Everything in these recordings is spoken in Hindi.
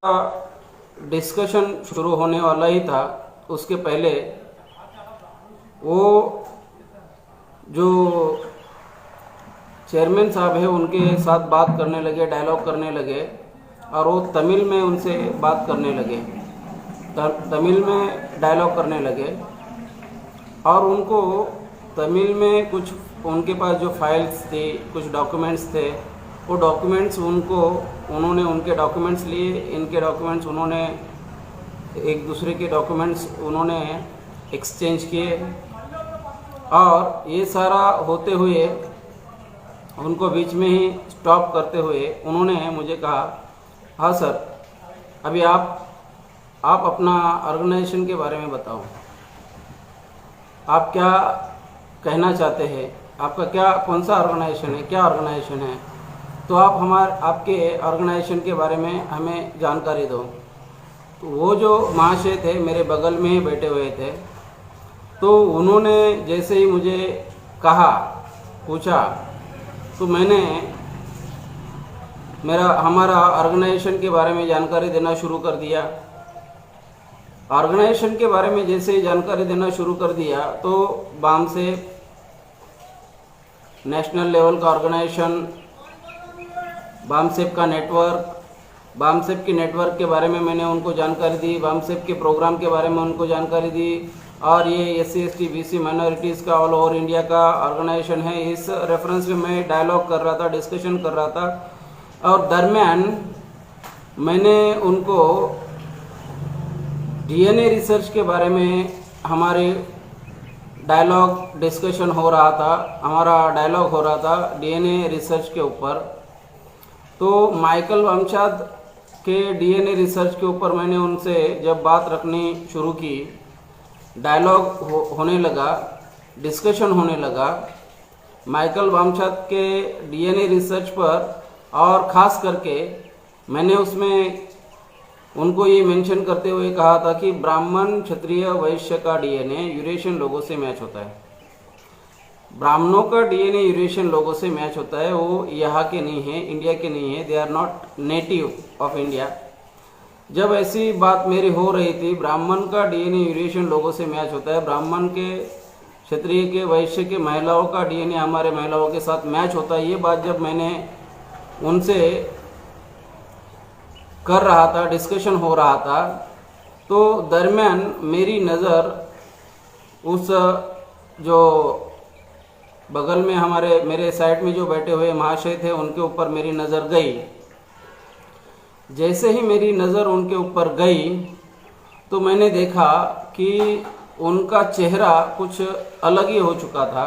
डिस्कशन शुरू होने वाला ही था। उसके पहले वो जो चेयरमैन साहब है उनके साथ बात करने लगे, डायलॉग करने लगे और वो तमिल में उनसे बात करने लगे, तमिल में डायलॉग करने लगे और उनको तमिल में कुछ उनके पास जो फाइल्स थी, कुछ डॉक्यूमेंट्स थे, वो डॉक्यूमेंट्स उन्होंने उनके डॉक्यूमेंट्स लिए, इनके डॉक्यूमेंट्स उन्होंने एक दूसरे के डॉक्यूमेंट्स उन्होंने एक्सचेंज किए और ये सारा होते हुए उनको बीच में ही स्टॉप करते हुए उन्होंने मुझे कहा, हाँ सर, अभी आप अपना ऑर्गेनाइजेशन के बारे में बताओ, आप क्या कहना चाहते हैं, आपका क्या कौन सा ऑर्गेनाइजेशन है, क्या ऑर्गेनाइजेशन है, तो आप आपके ऑर्गेनाइजेशन के बारे में हमें जानकारी दो। तो वो जो महाशय थे मेरे बगल में ही बैठे हुए थे, तो उन्होंने जैसे ही मुझे कहा, पूछा, तो मैंने हमारा ऑर्गेनाइजेशन के बारे में जानकारी देना शुरू कर दिया। ऑर्गेनाइजेशन के बारे में जैसे ही जानकारी देना शुरू कर दिया तो बामसेफ नेशनल लेवल का ऑर्गेनाइजेशन, बामसेफ का नेटवर्क, बामसेफ के नेटवर्क के बारे में मैंने उनको जानकारी दी, बामसेफ के प्रोग्राम के बारे में उनको जानकारी दी और ये SC ST BC माइनॉरिटीज़ का ऑल ओवर इंडिया का ऑर्गेनाइजेशन है। इस रेफरेंस में मैं डायलॉग कर रहा था, डिस्कशन कर रहा था और दरमियान मैंने उनको DNA रिसर्च के बारे में हमारे डायलॉग डिस्कशन हो रहा था, हमारा डायलॉग हो रहा था DNA रिसर्च के ऊपर। तो माइकल वमशाद के DNA रिसर्च के ऊपर मैंने उनसे जब बात रखनी शुरू की, डायलॉग होने लगा, डिस्कशन होने लगा माइकल वमशाद के DNA रिसर्च पर, और ख़ास करके मैंने उसमें उनको ये मेंशन करते हुए कहा था कि ब्राह्मण, क्षत्रिय, वैश्य का DNA यूरेशियन लोगों से मैच होता है। ब्राह्मणों का DNA यूरेशियन लोगों से मैच होता है, वो यहाँ के नहीं है, इंडिया के नहीं है, they are not native of India. जब ऐसी बात मेरी हो रही थी, ब्राह्मण का DNA यूरेशियन लोगों से मैच होता है, ब्राह्मण के, क्षत्रिय के, वैश्य के, महिलाओं का DNA हमारे महिलाओं के साथ मैच होता है, ये बात जब मैंने उनसे कर रहा था, डिस्कशन हो रहा था, तो दरमियान मेरी नज़र उस जो बगल में मेरे साइड में जो बैठे हुए महाशय थे उनके ऊपर मेरी नज़र गई। जैसे ही मेरी नज़र उनके ऊपर गई तो मैंने देखा कि उनका चेहरा कुछ अलग ही हो चुका था।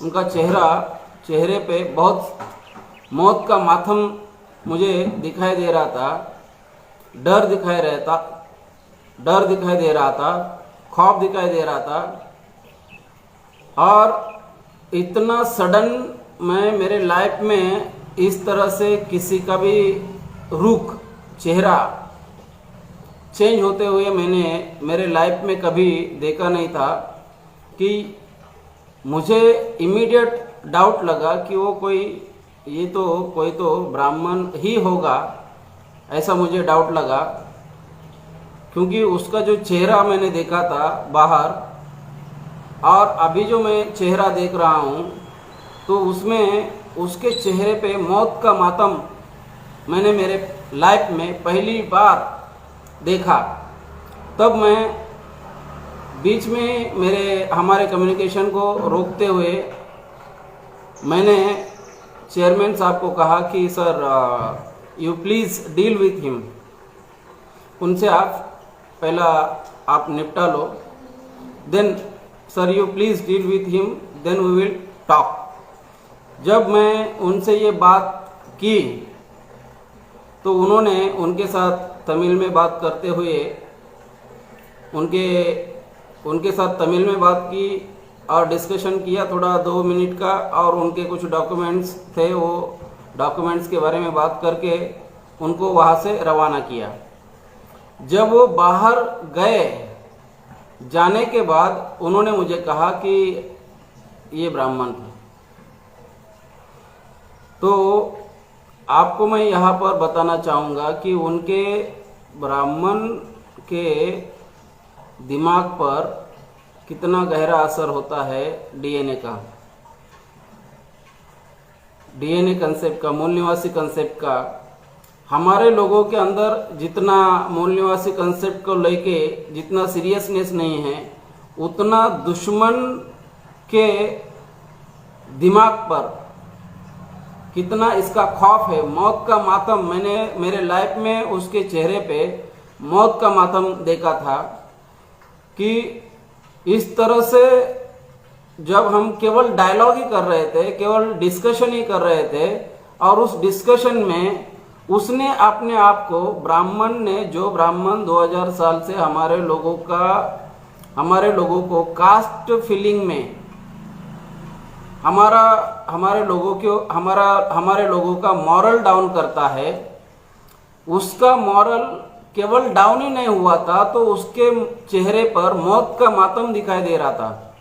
उनका चेहरे पे बहुत मौत का मातम मुझे दिखाई दे रहा था, डर दिखाई दे रहा था, खौफ दिखाई दे रहा था और इतना सडन मैं मेरे लाइफ में इस तरह से किसी का भी रुख, चेहरा चेंज होते हुए मैंने मेरे लाइफ में कभी देखा नहीं था कि मुझे इमीडिएट डाउट लगा कि वो कोई तो ब्राह्मण ही होगा, ऐसा मुझे डाउट लगा, क्योंकि उसका जो चेहरा मैंने देखा था बाहर और अभी जो मैं चेहरा देख रहा हूँ तो उसमें उसके चेहरे पे मौत का मातम मैंने मेरे लाइफ में पहली बार देखा। तब मैं बीच में हमारे कम्युनिकेशन को रोकते हुए मैंने चेयरमैन साहब को कहा कि sir, you please deal with him, उनसे पहला आप निपटा लो, then sir you please deal with him, then we will talk. जब मैं उनसे ये बात की तो उन्होंने उनके साथ तमिल में बात करते हुए उनके साथ तमिल में बात की और डिस्कशन किया थोड़ा 2 मिनट का, और उनके कुछ डॉक्यूमेंट्स थे, वो डॉक्यूमेंट्स के बारे में बात करके उनको वहाँ से रवाना किया। जब वो बाहर गए, जाने के बाद उन्होंने मुझे कहा कि ये ब्राह्मण थे। तो आपको मैं यहाँ पर बताना चाहूँगा कि उनके ब्राह्मण के दिमाग पर कितना गहरा असर होता है डीएनए का, डीएनए कंसेप्ट का, मूल निवासी कंसेप्ट का। हमारे लोगों के अंदर जितना मूल निवासी कंसेप्ट को लेके जितना सीरियसनेस नहीं है, उतना दुश्मन के दिमाग पर कितना इसका खौफ है, मौत का मातम। मैंने मेरे लाइफ में उसके चेहरे पे मौत का मातम देखा था कि इस तरह से जब हम केवल डायलॉग ही कर रहे थे, केवल डिस्कशन ही कर रहे थे, और उस डिस्कशन में उसने अपने आप को, ब्राह्मण ने, जो ब्राह्मण 2000 साल से हमारे लोगों को कास्ट फीलिंग में हमारे लोगों का मॉरल डाउन करता है, उसका मॉरल केवल डाउन ही नहीं हुआ था, तो उसके चेहरे पर मौत का मातम दिखाई दे रहा था।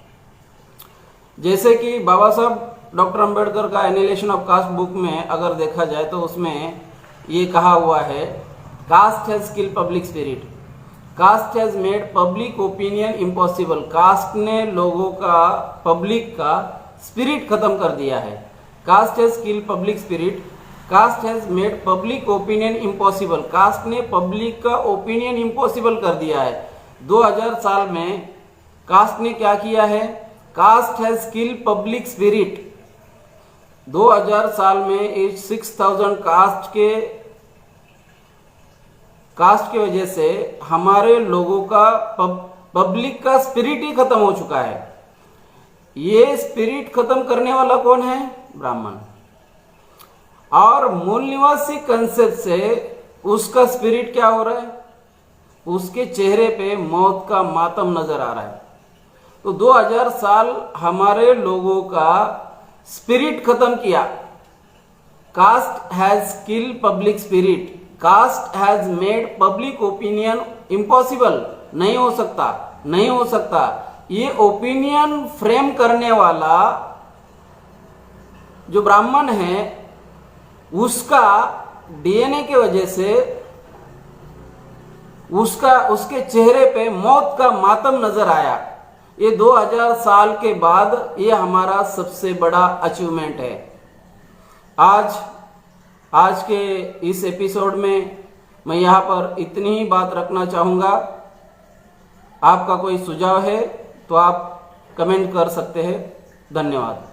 जैसे कि बाबा साहब डॉक्टर अंबेडकर का एनिहिलेशन ऑफ कास्ट बुक में अगर देखा जाए तो उसमें ये कहा हुआ है, caste has killed public spirit, caste has made public opinion impossible. Caste ने लोगों का, पब्लिक का स्पिरिट खत्म कर दिया है। Caste has killed public spirit, caste has made public opinion impossible. Caste ने पब्लिक का ओपिनियन इम्पॉसिबल कर दिया है। 2000 साल में कास्ट ने क्या किया है? Caste has killed public spirit. 2000 साल में इस 6000 कास्ट की वजह से हमारे लोगों का पब्लिक का स्पिरिट ही खत्म हो चुका है। ये स्पिरिट खत्म करने वाला कौन है? ब्राह्मण। और मूल निवासी कंसेप्ट से उसका स्पिरिट क्या हो रहा है? उसके चेहरे पे मौत का मातम नजर आ रहा है। तो 2000 साल हमारे लोगों का स्पिरिट खत्म किया। Caste has killed public spirit, caste has made public opinion impossible. नहीं हो सकता, नहीं हो सकता। ये ओपिनियन फ्रेम करने वाला जो ब्राह्मण है, उसका डीएनए की वजह से उसके चेहरे पे मौत का मातम नजर आया। ये 2000 साल के बाद ये हमारा सबसे बड़ा अचीवमेंट है। आज के इस एपिसोड में मैं यहाँ पर इतनी ही बात रखना चाहूँगा। आपका कोई सुझाव है तो आप कमेंट कर सकते हैं। धन्यवाद।